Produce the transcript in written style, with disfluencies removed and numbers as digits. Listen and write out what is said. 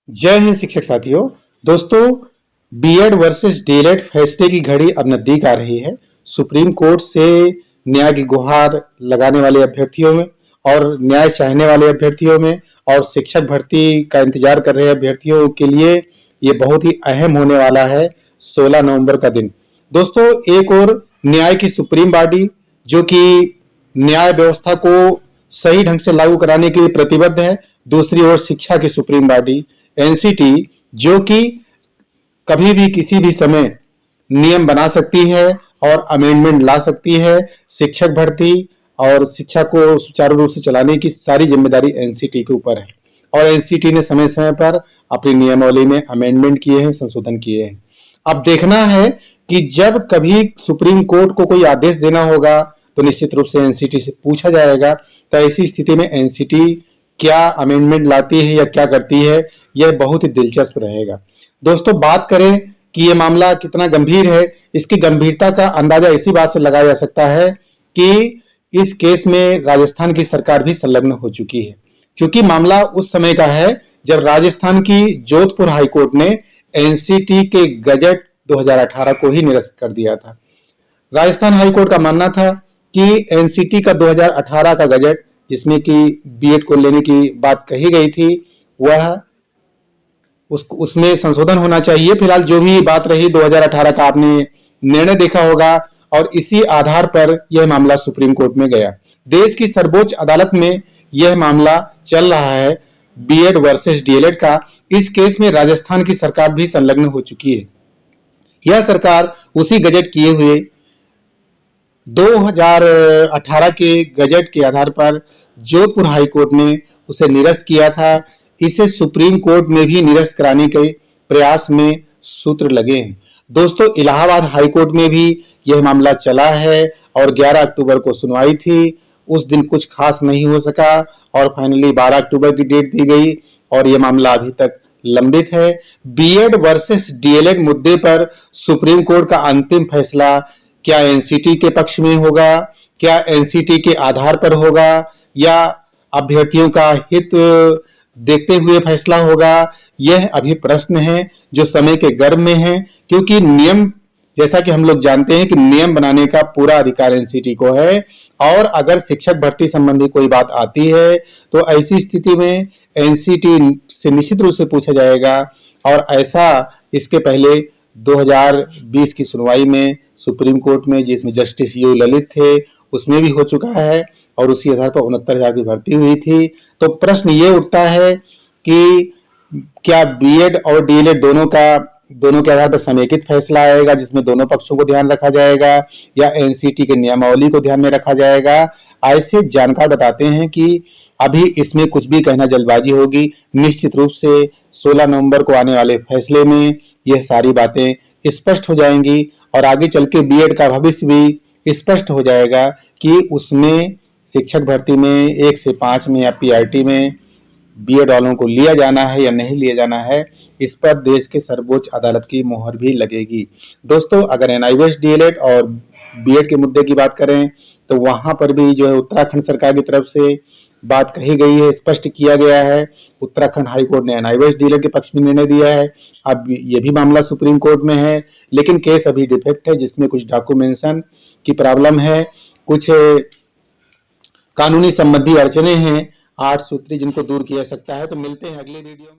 जय हिंद शिक्षक साथियों। दोस्तों, बीएड वर्सेस डीएलएड फैसले की घड़ी अब नजदीक आ रही है। सुप्रीम कोर्ट से न्याय की गुहार लगाने वाले अभ्यर्थियों में और न्याय चाहने वाले अभ्यर्थियों में और शिक्षक भर्ती का इंतजार कर रहे अभ्यर्थियों के लिए ये बहुत ही अहम होने वाला है 16 नवंबर का दिन। दोस्तों, एक और न्याय की सुप्रीम बॉडी जो कि न्याय व्यवस्था को सही ढंग से लागू कराने के लिए प्रतिबद्ध है, दूसरी ओर शिक्षा की सुप्रीम बॉडी एनसीटी जो कि कभी भी किसी भी समय नियम बना सकती है और अमेंडमेंट ला सकती है। शिक्षक भर्ती और शिक्षा को सुचारू रूप से चलाने की सारी जिम्मेदारी एनसीटी के ऊपर है और एनसीटी ने समय समय पर अपनी नियमावली में अमेंडमेंट किए हैं, संशोधन किए हैं। अब देखना है कि जब कभी सुप्रीम कोर्ट को कोई आदेश देना होगा तो निश्चित रूप से एनसीटी से पूछा जाएगा। तो ऐसी स्थिति में एनसीटी क्या अमेंडमेंट लाती है या क्या करती है, यह बहुत ही दिलचस्प रहेगा। दोस्तों, बात करें कि यह मामला कितना गंभीर है, इसकी गंभीरता का अंदाजा इसी बात से लगाया जा सकता है कि इस केस में राजस्थान की सरकार भी संलग्न हो चुकी है, क्योंकि मामला उस समय का है जब राजस्थान की जोधपुर हाईकोर्ट ने एनसीटी के गजट 2018 को ही निरस्त कर दिया था। राजस्थान हाईकोर्ट का मानना था कि एनसीटी का 2018 का गजट, जिसमें कि बीएड को लेने की बात कही गई थी, वह उसमें संशोधन होना चाहिए। फिलहाल जो भी बात रही 2018 का आपने निर्णय देखा होगा और इसी आधार पर यह मामला सुप्रीम कोर्ट में गया। देश की सर्वोच्च अदालत में यह मामला चल रहा है बीएड वर्सेस डीएलएड का। इस केस में राजस्थान की सरकार भी संलग्न हो चुकी है। यह सरकार उसी गजट किए हुए 2018 के गजट के आधार पर जोधपुर हाईकोर्ट ने उसे निरस्त किया था। इसे सुप्रीम कोर्ट में भी निरस्त कराने के प्रयास में सूत्र लगे हैं। दोस्तों, इलाहाबाद हाईकोर्ट में भी यह मामला चला है और 11 अक्टूबर को सुनवाई थी। उस दिन कुछ खास नहीं हो सका और फाइनली 12 अक्टूबर की डेट दी गई और यह मामला अभी तक लंबित है। बीएड वर्सेस डीएलएड मुद्दे पर सुप्रीम कोर्ट का अंतिम फैसला क्या एनसीटी के पक्ष में होगा, क्या एनसीटी के आधार पर होगा या अभ्यर्थियों का हित देखते हुए फैसला होगा, यह अभी प्रश्न है जो समय के गर्भ में है। क्योंकि नियम, जैसा कि हम लोग जानते हैं कि नियम बनाने का पूरा अधिकार एनसीटी को है और अगर शिक्षक भर्ती संबंधी कोई बात आती है तो ऐसी स्थिति में एनसीटी से निश्चित रूप से पूछा जाएगा और ऐसा इसके पहले 2020 की सुनवाई में सुप्रीम कोर्ट में, जिसमें जस्टिस यू ललित थे, उसमें भी हो चुका है और उसी आधार पर 69,000 की भर्ती हुई थी। तो प्रश्न ये उठता है कि क्या बीएड और डीएलएड दोनों के आधार पर समेकित फैसला आएगा जिसमें दोनों पक्षों को ध्यान रखा जाएगा या एनसीटी के नियमावली को ध्यान में रखा जाएगा। ऐसे जानकार बताते हैं कि अभी इसमें कुछ भी कहना जल्दबाजी होगी। निश्चित रूप से 16 नवंबर को आने वाले फैसले में यह सारी बातें स्पष्ट हो जाएंगी और आगे चल के बीएड का भविष्य भी स्पष्ट हो जाएगा कि उसमें शिक्षक भर्ती में 1 से 5 में या पीआरटी में बीएड वालों को लिया जाना है या नहीं लिया जाना है। इस पर देश के सर्वोच्च अदालत की मोहर भी लगेगी। दोस्तों, अगर एनआईओएस डीएलएड और बीएड के मुद्दे की बात करें तो वहां पर भी जो है उत्तराखंड सरकार की तरफ से बात कही गई है, स्पष्ट किया गया है। उत्तराखंड हाईकोर्ट ने एनआईओएस डीएलएड के पक्ष में निर्णय दिया है। अब ये भी मामला सुप्रीम कोर्ट में है, लेकिन केस अभी डिफेक्ट है जिसमें कुछ डॉक्यूमेंटेशन की प्रॉब्लम है, कुछ कानूनी संबंधी अड़चने हैं 8 सूत्री, जिनको दूर किया जा सकता है। तो मिलते हैं अगले वीडियो में।